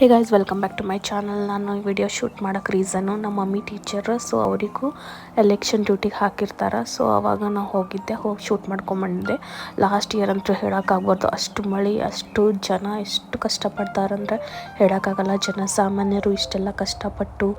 Hey guys welcome back to my channel. ನಾನು ಈ video shoot ಮಾಡೋಕ್ಕೆ ರೀಸನ್ನು ನಮ್ಮ ಮಮ್ಮಿ ಟೀಚರ್. ಸೊ ಅವರಿಗೂ ಎಲೆಕ್ಷನ್ ಡ್ಯೂಟಿಗೆ ಹಾಕಿರ್ತಾರೆ. ಸೊ ಆವಾಗ ನಾವು ಹೋಗಿ ಶೂಟ್ ಮಾಡ್ಕೊಂಬಂದಿದ್ದೆ. ಲಾಸ್ಟ್ ಇಯರ್ ಅಂತೂ ಹೇಳೋಕ್ಕಾಗ್ಬಾರ್ದು, ಅಷ್ಟು ಮಳೆ, ಅಷ್ಟು ಜನ ಎಷ್ಟು ಕಷ್ಟಪಡ್ತಾರಂದ್ರೆ ಹೇಳೋಕ್ಕಾಗಲ್ಲ. ಜನಸಾಮಾನ್ಯರು ಇಷ್ಟೆಲ್ಲ ಕಷ್ಟಪಟ್ಟು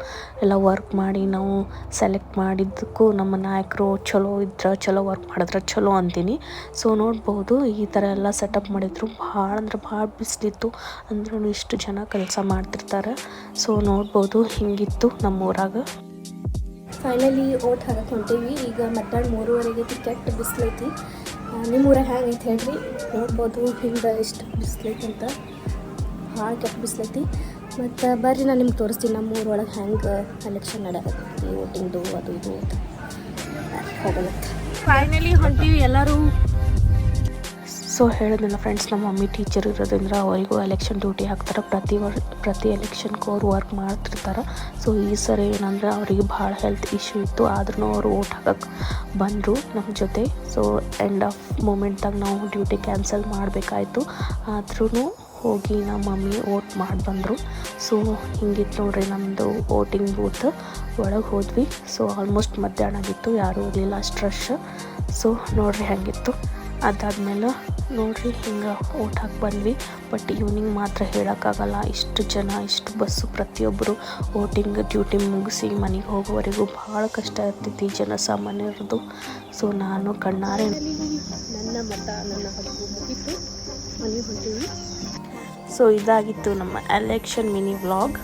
ಎಲ್ಲ ವರ್ಕ್ ಮಾಡಿ ನಾವು ಸೆಲೆಕ್ಟ್ ಮಾಡಿದ್ದಕ್ಕೂ ನಮ್ಮ ನಾಯಕರು ಚಲೋ ಇದ್ರೆ, ಚಲೋ ವರ್ಕ್ ಮಾಡಿದ್ರೆ ಚಲೋ ಅಂತೀನಿ. ಸೊ ನೋಡ್ಬೋದು ಈ ಥರ ಎಲ್ಲ ಸೆಟಪ್ ಮಾಡಿದ್ರು. ಭಾಳ ಅಂದ್ರೆ ಭಾಳ ಬಿಸಿಲಿತ್ತು, ಅಂದ್ರೂ ಇಷ್ಟು ಜನ ಕೆಲಸ ಮಾಡ್ತಿರ್ತಾರೆ. ಸೊ ನೋಡ್ಬೋದು ಹಿಂಗಿತ್ತು ನಮ್ಮೂರಾಗ. ಫೈನಲಿ ಓಟ್ ಹಾಕಕ್ಕೆ ಹೊಂಟೀವಿ. ಈಗ ಮಧ್ಯಾಹ್ನ 3:30 ಕೆಟ್ಟ ಬಿಸಿಲೈತಿ. ನಿಮ್ಮ ಊರಾಗ ಹೆಂಗೈತೆ ಹೇಳ್ರಿ. ನೋಡ್ಬೋದು ಹಿಂಗೆ ಎಷ್ಟು ಬಿಸಿಲೈತಿ ಅಂತ, ಭಾಳ ಕೆಟ್ಟ ಬಿಸಿಲೈತಿ. ಮತ್ತು ಬರ್ರಿ ನಾನು ನಿಮ್ಗೆ ತೋರಿಸ್ತೀನಿ ನಮ್ಮ ಊರೊಳಗೆ ಹೆಂಗೆ ಎಲೆಕ್ಷನ್ ನಡೆಯಕತ್ತೈತಿ, ವೋಟಿಂಗ್ದು ಅದು ಇದು ಅಂತ. ಹೋಗಲ್ಲ ಫೈನಲಿ ಹೊಂಟೀವಿ ಎಲ್ಲರೂ. ಸೊ ಹೇಳಿದ್ನಲ್ಲ ಫ್ರೆಂಡ್ಸ್, ನಮ್ಮ ಮಮ್ಮಿ ಟೀಚರ್ ಇರೋದ್ರಿಂದ ಅವರಿಗೂ ಎಲೆಕ್ಷನ್ ಡ್ಯೂಟಿ ಹಾಕ್ತಾರೆ. ಪ್ರತಿ ಎಲೆಕ್ಷನ್ಗೂ ಅವ್ರು ವರ್ಕ್ ಮಾಡ್ತಿರ್ತಾರೆ. ಸೊ ಈ ಸರಿ ಏನಂದ್ರೆ ಅವರಿಗೆ ಭಾಳ ಹೆಲ್ತ್ ಇಶ್ಯೂ ಇತ್ತು, ಆದ್ರೂ ಅವರು ಓಟ್ ಹಾಕಕ್ಕೆ ಬಂದರು ನಮ್ಮ ಜೊತೆ. ಸೊ ಎಂಡ್ ಆಫ್ ಮೂಮೆಂಟ್ದಾಗ ನಾವು ಡ್ಯೂಟಿ ಕ್ಯಾನ್ಸಲ್ ಮಾಡಬೇಕಾಯ್ತು, ಆದ್ರೂ ಹೋಗಿ ನಮ್ಮ ಮಮ್ಮಿ ಓಟ್ ಮಾಡಿ ಬಂದರು. ಸೊ ಹಿಂಗಿತ್ತು ನೋಡ್ರಿ ನಮ್ಮದು ವೋಟಿಂಗ್ ಬೂತ್. ಒಳಗೆ ಹೋದ್ವಿ. ಸೊ ಆಲ್ಮೋಸ್ಟ್ ಮಧ್ಯಾಹ್ನ ಆಗಿತ್ತು, ಯಾರೂ ಇರಲಿಲ್ಲ, ಅಷ್ಟು ರಶ್. ಸೊ ನೋಡ್ರಿ ಹೆಂಗಿತ್ತು. ಅದಾದಮೇಲೆ ನೋಡ್ರಿ ಹಿಂಗೆ ಓಟ್ ಹಾಕಿ ಬಂದ್ವಿ. ಬಟ್ ಈವ್ನಿಂಗ್ ಮಾತ್ರ ಹೇಳೋಕ್ಕಾಗಲ್ಲ, ಇಷ್ಟು ಜನ, ಇಷ್ಟು ಬಸ್ಸು, ಪ್ರತಿಯೊಬ್ಬರು ವೋಟಿಂಗ್ ಡ್ಯೂಟಿ ಮುಗಿಸಿ ಮನೆಗೆ ಹೋಗೋವರೆಗೂ ಭಾಳ ಕಷ್ಟ ಇರ್ತೈತಿ ಜನಸಾಮಾನ್ಯರದು. ಸೊ ನಾನು ಕಣ್ಣಾರೆ ನನ್ನ ಮತ ನನ್ನ ಹಕ್ಕು ಮುಗಿತು, ಮನೆಗೆ ಹೊಂಟೀವಿ. ಸೊ ಇದಾಗಿತ್ತು ನಮ್ಮ ಎಲೆಕ್ಷನ್ ಮಿನಿ ವ್ಲಾಗ್.